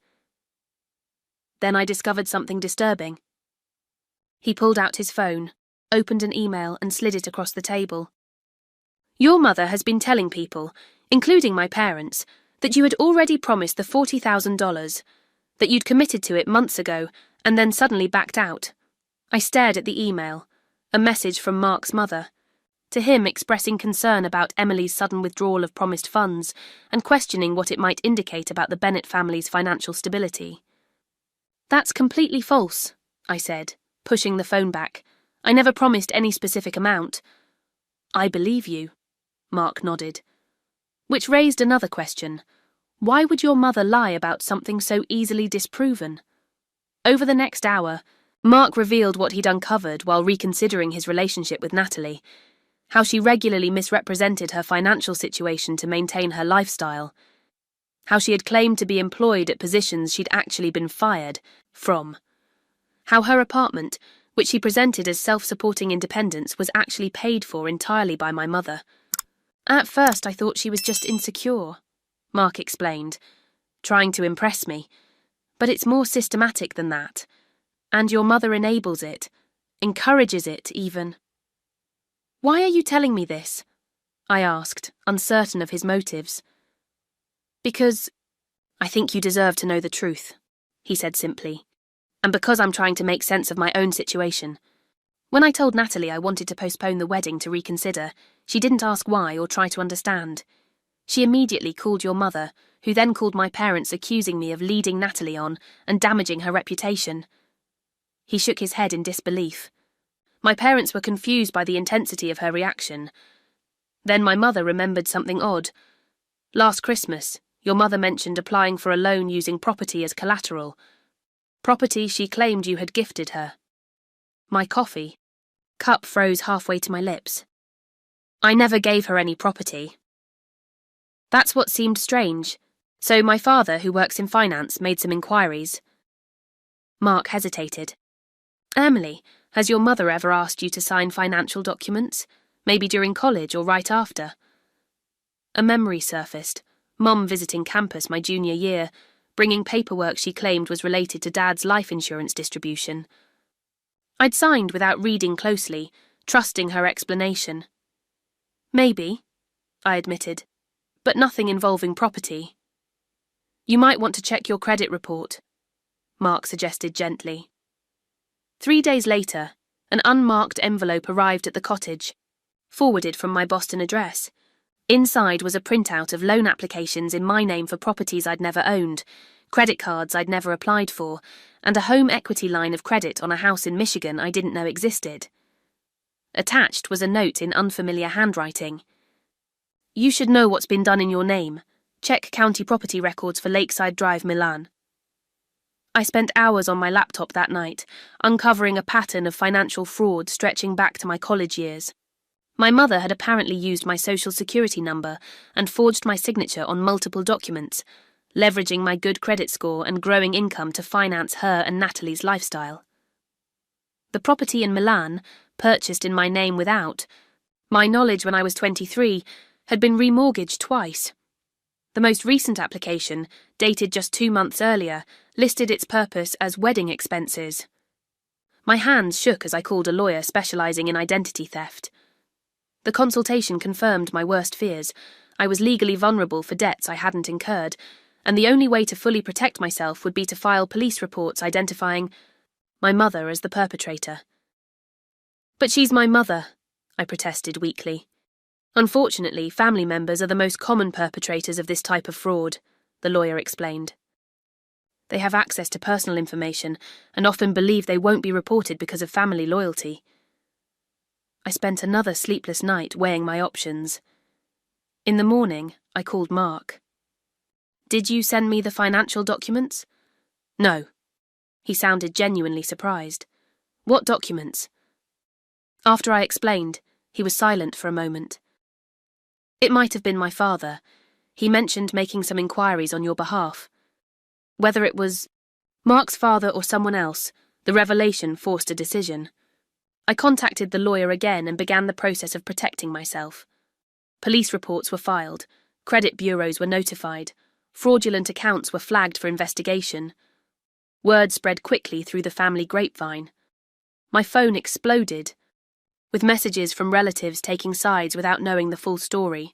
Then I discovered something disturbing. He pulled out his phone, opened an email and slid it across the table. "Your mother has been telling people, including my parents, that you had already promised the $40,000, that you'd committed to it months ago and then suddenly backed out." I stared at the email, a message from Mark's mother, to him expressing concern about Emily's sudden withdrawal of promised funds and questioning what it might indicate about the Bennett family's financial stability. "That's completely false," I said, pushing the phone back. "I never promised any specific amount." "I believe you," Mark nodded. Which raised another question. Why would your mother lie about something so easily disproven? Over the next hour, Mark revealed what he'd uncovered while reconsidering his relationship with Natalie, how she regularly misrepresented her financial situation to maintain her lifestyle, how she had claimed to be employed at positions she'd actually been fired from, how her apartment, which she presented as self-supporting independence, was actually paid for entirely by my mother. "At first I thought she was just insecure," Mark explained, trying to impress me, "but it's more systematic than that. And your mother enables it, encourages it even. Why are you telling me this? I asked, uncertain of his motives. Because I think you deserve to know the truth, he said simply, and because I'm trying to make sense of my own situation. When I told Natalie I wanted to postpone the wedding to reconsider, she didn't ask why or try to understand. She immediately called your mother, who then called my parents, accusing me of leading Natalie on and damaging her reputation. He shook his head in disbelief. My parents were confused by the intensity of her reaction. Then my mother remembered something odd. Last Christmas, your mother mentioned applying for a loan using property as collateral. Property she claimed you had gifted her. My coffee cup froze halfway to my lips. I never gave her any property. That's what seemed strange. So my father, who works in finance, made some inquiries. Mark hesitated. Emily, has your mother ever asked you to sign financial documents? Maybe during college or right after? A memory surfaced. Mum visiting campus my junior year, bringing paperwork she claimed was related to Dad's life insurance distribution. I'd signed without reading closely, trusting her explanation. Maybe, I admitted, but nothing involving property. You might want to check your credit report, Mark suggested gently. 3 days later, an unmarked envelope arrived at the cottage, forwarded from my Boston address. Inside was a printout of loan applications in my name for properties I'd never owned, credit cards I'd never applied for, and a home equity line of credit on a house in Michigan I didn't know existed. Attached was a note in unfamiliar handwriting. You should know what's been done in your name. Check county property records for Lakeside Drive, Milan. I spent hours on my laptop that night, uncovering a pattern of financial fraud stretching back to my college years. My mother had apparently used my social security number and forged my signature on multiple documents, leveraging my good credit score and growing income to finance her and Natalie's lifestyle. The property in Milan, purchased in my name without my knowledge when I was 23, had been remortgaged twice. The most recent application, dated just 2 months earlier, listed its purpose as wedding expenses. My hands shook as I called a lawyer specializing in identity theft. The consultation confirmed my worst fears. I was legally vulnerable for debts I hadn't incurred, and the only way to fully protect myself would be to file police reports identifying my mother as the perpetrator. But she's my mother, I protested weakly. Unfortunately, family members are the most common perpetrators of this type of fraud, the lawyer explained. They have access to personal information and often believe they won't be reported because of family loyalty. I spent another sleepless night weighing my options. In the morning, I called Mark. Did you send me the financial documents? No. He sounded genuinely surprised. What documents? After I explained, he was silent for a moment. It might have been my father. He mentioned making some inquiries on your behalf. Whether it was Mark's father or someone else, the revelation forced a decision. I contacted the lawyer again and began the process of protecting myself. Police reports were filed, credit bureaus were notified, fraudulent accounts were flagged for investigation. Word spread quickly through the family grapevine. My phone exploded, with messages from relatives taking sides without knowing the full story.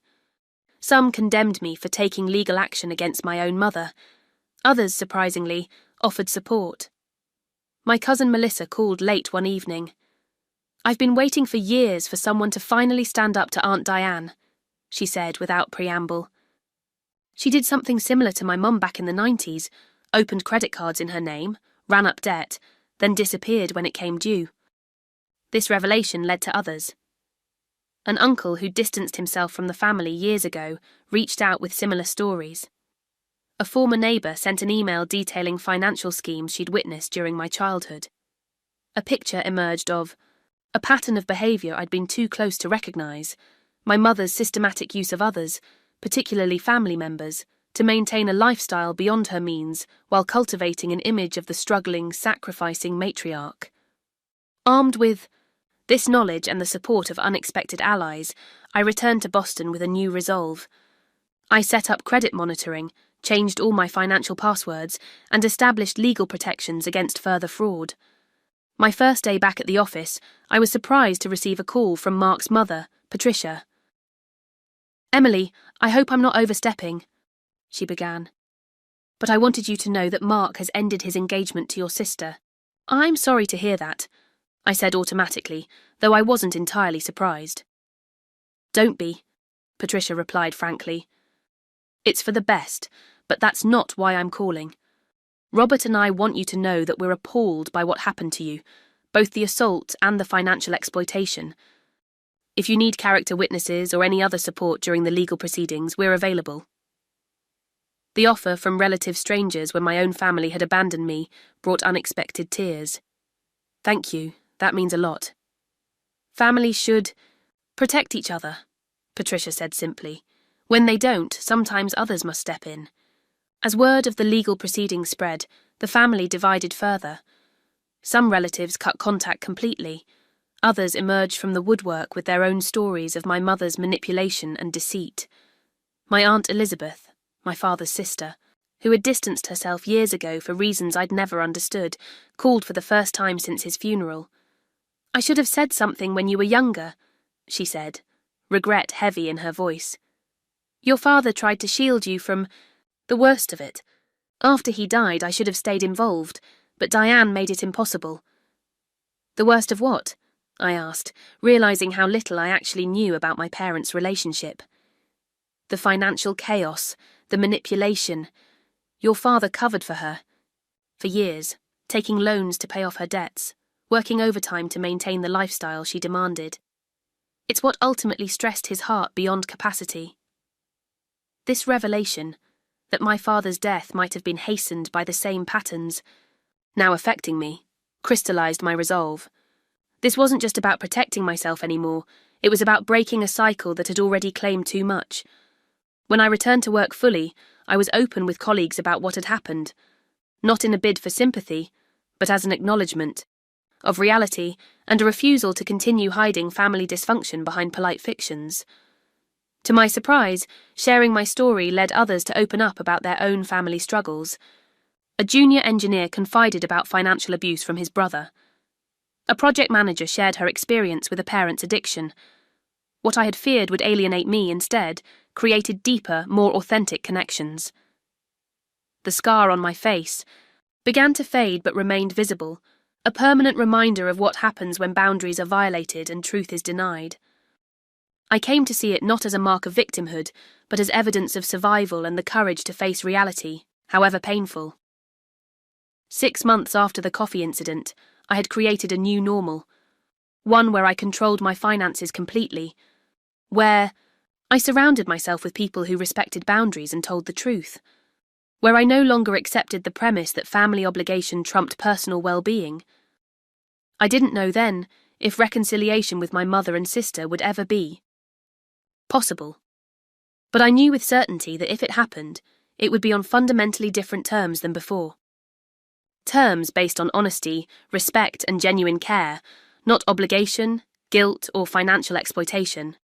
Some condemned me for taking legal action against my own mother. Others, surprisingly, offered support. My cousin Melissa called late one evening. I've been waiting for years for someone to finally stand up to Aunt Diane, she said without preamble. She did something similar to my mum back in the 90s, opened credit cards in her name, ran up debt, then disappeared when it came due. This revelation led to others. An uncle who distanced himself from the family years ago reached out with similar stories. A former neighbour sent an email detailing financial schemes she'd witnessed during my childhood. A picture emerged of a pattern of behaviour I'd been too close to recognise, my mother's systematic use of others, particularly family members, to maintain a lifestyle beyond her means while cultivating an image of the struggling, sacrificing matriarch. Armed with this knowledge and the support of unexpected allies, I returned to Boston with a new resolve. I set up credit monitoring, changed all my financial passwords, and established legal protections against further fraud. My first day back at the office, I was surprised to receive a call from Mark's mother, Patricia. "Emily, I hope I'm not overstepping," she began. "But I wanted you to know that Mark has ended his engagement to your sister." "I'm sorry to hear that," I said automatically, though I wasn't entirely surprised. "Don't be," Patricia replied frankly. "It's for the best, but that's not why I'm calling. Robert and I want you to know that we're appalled by what happened to you, both the assault and the financial exploitation. If you need character witnesses or any other support during the legal proceedings, we're available." The offer from relative strangers when my own family had abandoned me brought unexpected tears. "Thank you, that means a lot." "Families should protect each other," Patricia said simply. "When they don't, sometimes others must step in." As word of the legal proceedings spread, the family divided further. Some relatives cut contact completely. Others emerged from the woodwork with their own stories of my mother's manipulation and deceit. My Aunt Elizabeth, my father's sister, who had distanced herself years ago for reasons I'd never understood, called for the first time since his funeral. "I should have said something when you were younger," she said, regret heavy in her voice. "Your father tried to shield you from the worst of it. After he died, I should have stayed involved, but Diane made it impossible." "The worst of what?" I asked, realizing how little I actually knew about my parents' relationship. "The financial chaos, the manipulation. Your father covered for her. For years, taking loans to pay off her debts, working overtime to maintain the lifestyle she demanded. It's what ultimately stressed his heart beyond capacity. This revelation, that my father's death might have been hastened by the same patterns, now affecting me, crystallized my resolve. This wasn't just about protecting myself anymore, it was about breaking a cycle that had already claimed too much. When I returned to work fully, I was open with colleagues about what had happened, not in a bid for sympathy, but as an acknowledgement of reality and a refusal to continue hiding family dysfunction behind polite fictions. To my surprise, sharing my story led others to open up about their own family struggles. A junior engineer confided about financial abuse from his brother. A project manager shared her experience with a parent's addiction. What I had feared would alienate me instead created deeper, more authentic connections. The scar on my face began to fade but remained visible, a permanent reminder of what happens when boundaries are violated and truth is denied. I came to see it not as a mark of victimhood, but as evidence of survival and the courage to face reality, however painful. 6 months after the coffee incident, I had created a new normal, one where I controlled my finances completely, where I surrounded myself with people who respected boundaries and told the truth, where I no longer accepted the premise that family obligation trumped personal well-being. I didn't know then if reconciliation with my mother and sister would ever be possible, but I knew with certainty that if it happened, it would be on fundamentally different terms than before. Terms based on honesty, respect, and genuine care, not obligation, guilt, or financial exploitation.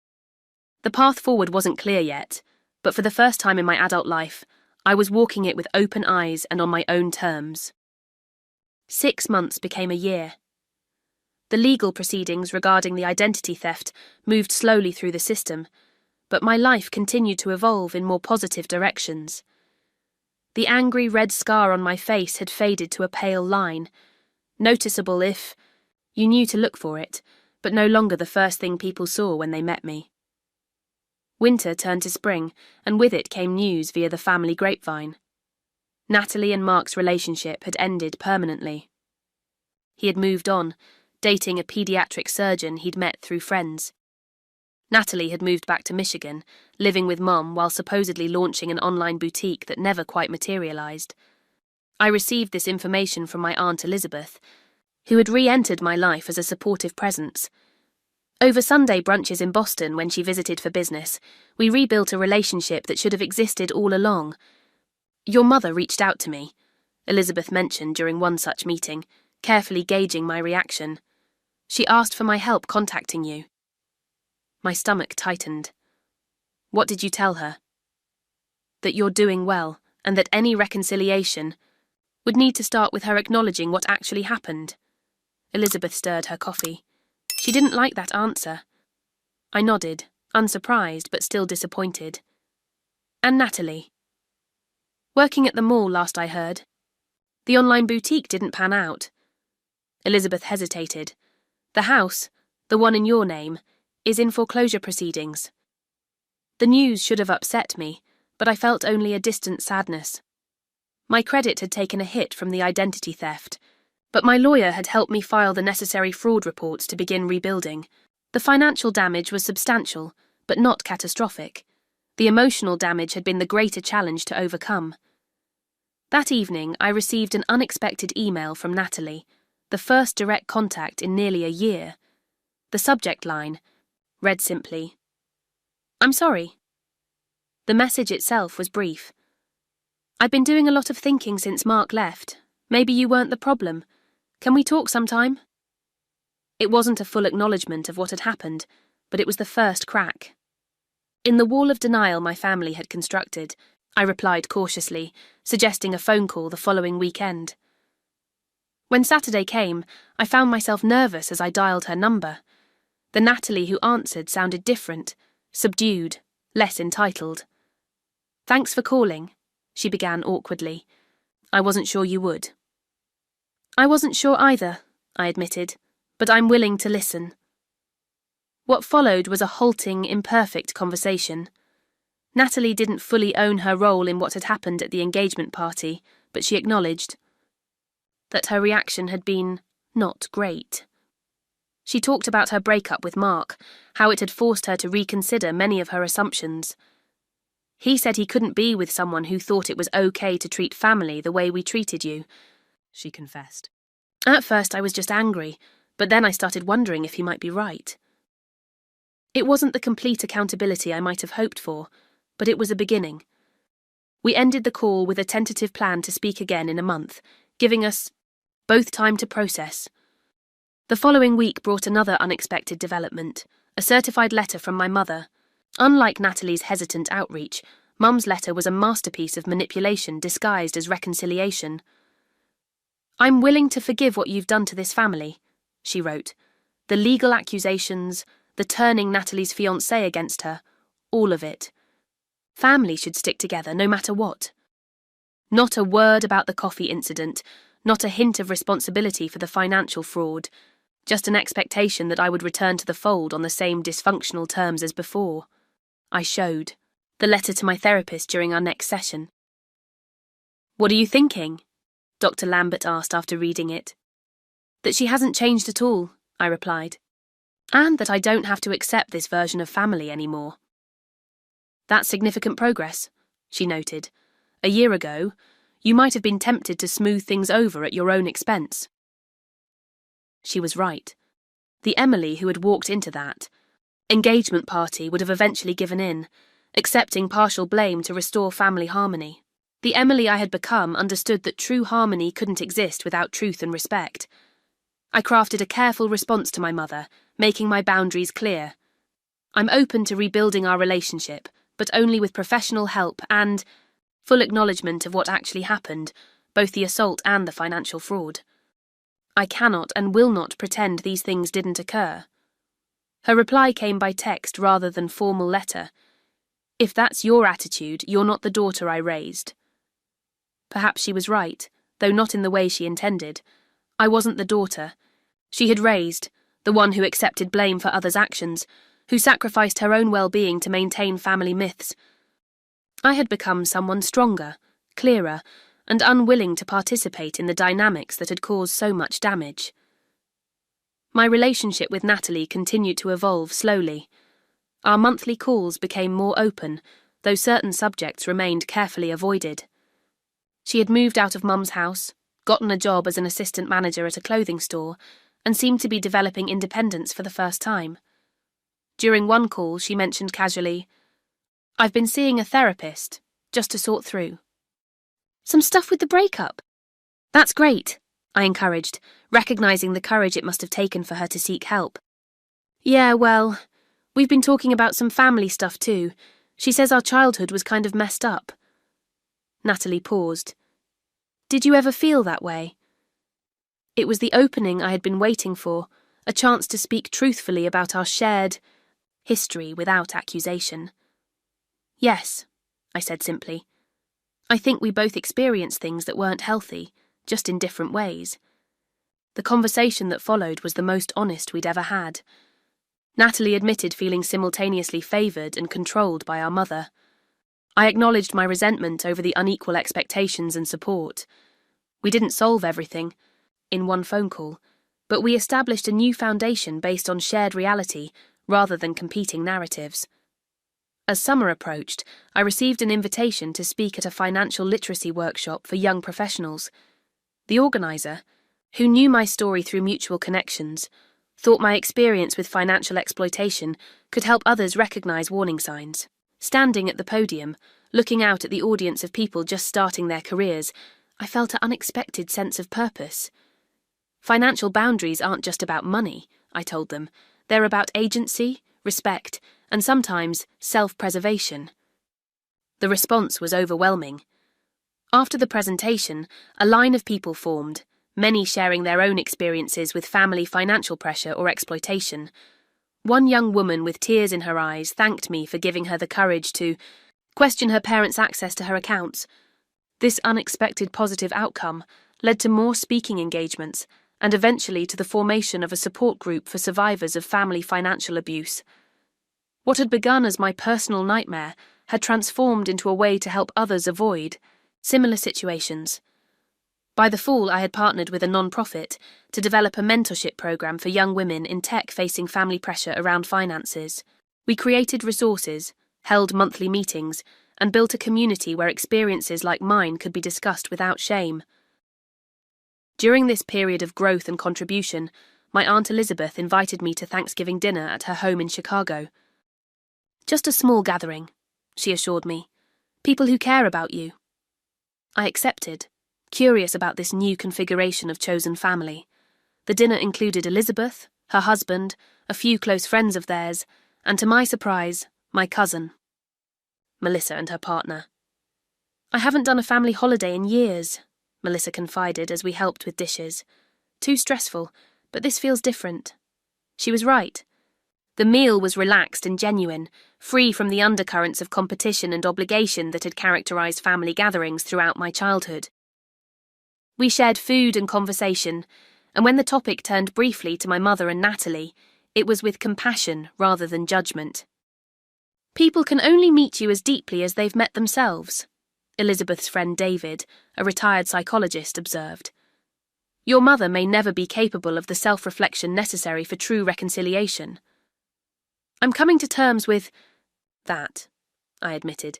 The path forward wasn't clear yet, but for the first time in my adult life, I was walking it with open eyes and on my own terms. 6 months became a year. The legal proceedings regarding the identity theft moved slowly through the system, but my life continued to evolve in more positive directions. The angry red scar on my face had faded to a pale line, noticeable if you knew to look for it, but no longer the first thing people saw when they met me. Winter turned to spring, and with it came news via the family grapevine. Natalie and Mark's relationship had ended permanently. He had moved on, dating a pediatric surgeon he'd met through friends. Natalie had moved back to Michigan, living with Mom while supposedly launching an online boutique that never quite materialized. I received this information from my Aunt Elizabeth, who had re-entered my life as a supportive presence. Over Sunday brunches in Boston when she visited for business, we rebuilt a relationship that should have existed all along. "Your mother reached out to me," Elizabeth mentioned during one such meeting, carefully gauging my reaction. "She asked for my help contacting you." My stomach tightened. "What did you tell her?" "That you're doing well, and that any reconciliation would need to start with her acknowledging what actually happened." Elizabeth stirred her coffee. She didn't like that answer. I nodded, unsurprised but still disappointed. And Natalie? Working at the mall, last I heard. The online boutique didn't pan out. Elizabeth hesitated. The house, the one in your name, is in foreclosure proceedings. The news should have upset me, but I felt only a distant sadness. My credit had taken a hit from the identity theft, but my lawyer had helped me file the necessary fraud reports to begin rebuilding. The financial damage was substantial, but not catastrophic. The emotional damage had been the greater challenge to overcome. That evening, I received an unexpected email from Natalie, the first direct contact in nearly a year. The subject line read simply, "I'm sorry." The message itself was brief. "I've been doing a lot of thinking since Mark left. Maybe you weren't the problem. Can we talk sometime?" It wasn't a full acknowledgement of what had happened, but it was the first crack. In the wall of denial my family had constructed, I replied cautiously, suggesting a phone call the following weekend. When Saturday came, I found myself nervous as I dialed her number. The Natalie who answered sounded different, subdued, less entitled. "Thanks for calling," she began awkwardly. "I wasn't sure you would." "I wasn't sure either," I admitted, "but I'm willing to listen." What followed was a halting, imperfect conversation. Natalie didn't fully own her role in what had happened at the engagement party, but she acknowledged that her reaction had been not great. She talked about her breakup with Mark, how it had forced her to reconsider many of her assumptions. "He said he couldn't be with someone who thought it was okay to treat family the way we treated you," she confessed. "At first I was just angry, but then I started wondering if he might be right." It wasn't the complete accountability I might have hoped for, but it was a beginning. We ended the call with a tentative plan to speak again in a month, giving us both time to process. The following week brought another unexpected development, a certified letter from my mother. Unlike Natalie's hesitant outreach, Mum's letter was a masterpiece of manipulation disguised as reconciliation. "I'm willing to forgive what you've done to this family," she wrote. "The legal accusations, the turning Natalie's fiancé against her, all of it. Family should stick together no matter what. Not a word about the coffee incident, not a hint of responsibility for the financial fraud, just an expectation that I would return to the fold on the same dysfunctional terms as before." I showed the letter to my therapist during our next session. "What are you thinking?" Dr. Lambert asked after reading it. "That she hasn't changed at all," I replied. "And that I don't have to accept this version of family anymore." "That's significant progress," she noted. "A year ago, you might have been tempted to smooth things over at your own expense." She was right. The Emily who had walked into that engagement party would have eventually given in, accepting partial blame to restore family harmony. The Emily I had become understood that true harmony couldn't exist without truth and respect. I crafted a careful response to my mother, making my boundaries clear. "I'm open to rebuilding our relationship, but only with professional help and full acknowledgement of what actually happened, both the assault and the financial fraud. I cannot and will not pretend these things didn't occur." Her reply came by text rather than formal letter. "If that's your attitude, you're not the daughter I raised." Perhaps she was right, though not in the way she intended. I wasn't the daughter she had raised, the one who accepted blame for others' actions, who sacrificed her own well-being to maintain family myths. I had become someone stronger, clearer, and unwilling to participate in the dynamics that had caused so much damage. My relationship with Natalie continued to evolve slowly. Our monthly calls became more open, though certain subjects remained carefully avoided. She had moved out of Mum's house, gotten a job as an assistant manager at a clothing store, and seemed to be developing independence for the first time. During one call, she mentioned casually, "I've been seeing a therapist, just to sort through some stuff with the breakup." "That's great," I encouraged, recognizing the courage it must have taken for her to seek help. "Yeah, well, we've been talking about some family stuff too. She says our childhood was kind of messed up." Natalie paused. "Did you ever feel that way?" It was the opening I had been waiting for, a chance to speak truthfully about our shared history without accusation. Yes, I said simply. I think we both experienced things that weren't healthy, just in different ways. The conversation that followed was the most honest we'd ever had. Natalie admitted feeling simultaneously favoured and controlled by our mother. I acknowledged my resentment over the unequal expectations and support. We didn't solve everything in one phone call, but we established a new foundation based on shared reality rather than competing narratives. As summer approached, I received an invitation to speak at a financial literacy workshop for young professionals. The organiser, who knew my story through mutual connections, thought my experience with financial exploitation could help others recognise warning signs. Standing at the podium, looking out at the audience of people just starting their careers, I felt an unexpected sense of purpose. Financial boundaries aren't just about money, I told them. They're about agency, respect, and sometimes self-preservation. The response was overwhelming. After the presentation, a line of people formed, many sharing their own experiences with family financial pressure or exploitation. One young woman with tears in her eyes thanked me for giving her the courage to question her parents' access to her accounts. This unexpected positive outcome led to more speaking engagements and eventually to the formation of a support group for survivors of family financial abuse. What had begun as my personal nightmare had transformed into a way to help others avoid similar situations. By the fall, I had partnered with a non-profit to develop a mentorship program for young women in tech facing family pressure around finances. We created resources, held monthly meetings, and built a community where experiences like mine could be discussed without shame. During this period of growth and contribution, my Aunt Elizabeth invited me to Thanksgiving dinner at her home in Chicago. Just a small gathering, she assured me. People who care about you. I accepted, curious about this new configuration of chosen family. The dinner included Elizabeth, her husband, a few close friends of theirs, and to my surprise, my cousin, Melissa, and her partner. I haven't done a family holiday in years, Melissa confided as we helped with dishes. Too stressful, but this feels different. She was right. The meal was relaxed and genuine, free from the undercurrents of competition and obligation that had characterised family gatherings throughout my childhood. We shared food and conversation, and when the topic turned briefly to my mother and Natalie, it was with compassion rather than judgment. People can only meet you as deeply as they've met themselves, Elizabeth's friend David, a retired psychologist, observed. Your mother may never be capable of the self-reflection necessary for true reconciliation. I'm coming to terms with that, I admitted,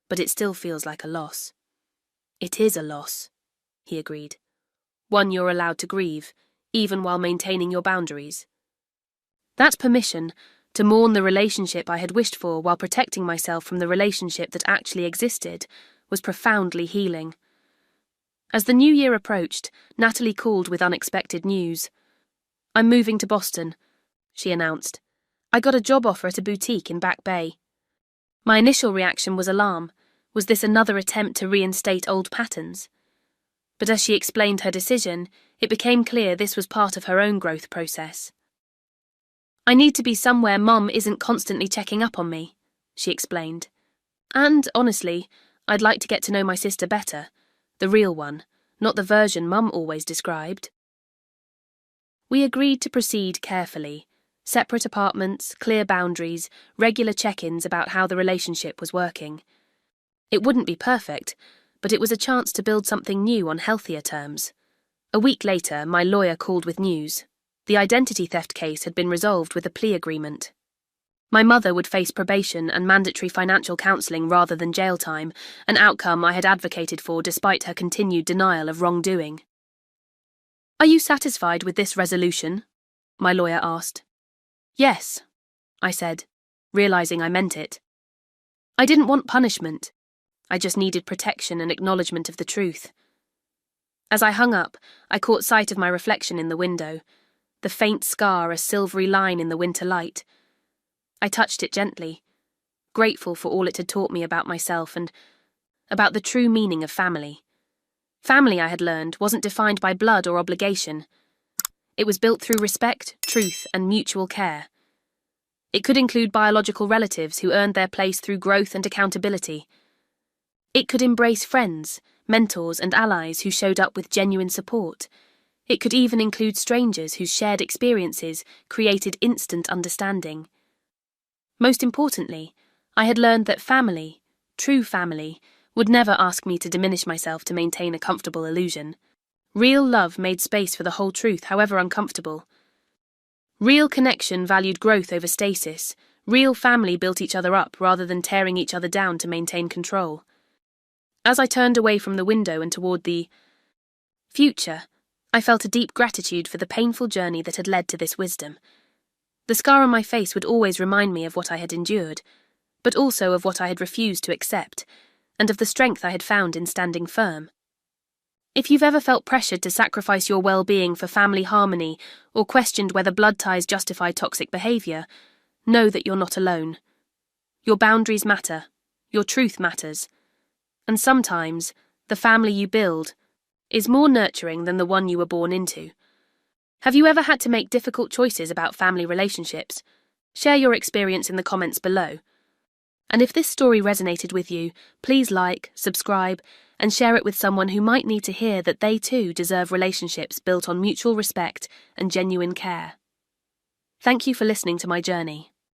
but it still feels like a loss. It is a loss, he agreed. One you're allowed to grieve, even while maintaining your boundaries. That permission to mourn the relationship I had wished for while protecting myself from the relationship that actually existed was profoundly healing. As the new year approached, Natalie called with unexpected news. I'm moving to Boston, she announced. I got a job offer at a boutique in Back Bay. My initial reaction was alarm. Was this another attempt to reinstate old patterns? But as she explained her decision, it became clear this was part of her own growth process. I need to be somewhere Mum isn't constantly checking up on me, she explained. And, honestly, I'd like to get to know my sister better, the real one, not the version Mum always described. We agreed to proceed carefully. Separate apartments, clear boundaries, regular check-ins about how the relationship was working. It wouldn't be perfect, but it was a chance to build something new on healthier terms. A week later, my lawyer called with news. The identity theft case had been resolved with a plea agreement. My mother would face probation and mandatory financial counselling rather than jail time, an outcome I had advocated for despite her continued denial of wrongdoing. Are you satisfied with this resolution? My lawyer asked. Yes, I said, realising I meant it. I didn't want punishment. I just needed protection and acknowledgement of the truth. As I hung up, I caught sight of my reflection in the window, the faint scar a silvery line in the winter light. I touched it gently, grateful for all it had taught me about myself and about the true meaning of family. Family, I had learned, wasn't defined by blood or obligation. It was built through respect, truth, and mutual care. It could include biological relatives who earned their place through growth and accountability. It could embrace friends, mentors, and allies who showed up with genuine support. It could even include strangers whose shared experiences created instant understanding. Most importantly, I had learned that family, true family, would never ask me to diminish myself to maintain a comfortable illusion. Real love made space for the whole truth, however uncomfortable. Real connection valued growth over stasis. Real family built each other up rather than tearing each other down to maintain control. As I turned away from the window and toward the future, I felt a deep gratitude for the painful journey that had led to this wisdom. The scar on my face would always remind me of what I had endured, but also of what I had refused to accept, and of the strength I had found in standing firm. If you've ever felt pressured to sacrifice your well-being for family harmony or questioned whether blood ties justify toxic behavior, know that you're not alone. Your boundaries matter. Your truth matters. And sometimes, the family you build is more nurturing than the one you were born into. Have you ever had to make difficult choices about family relationships? Share your experience in the comments below. And if this story resonated with you, please like, subscribe, and share it with someone who might need to hear that they too deserve relationships built on mutual respect and genuine care. Thank you for listening to my journey.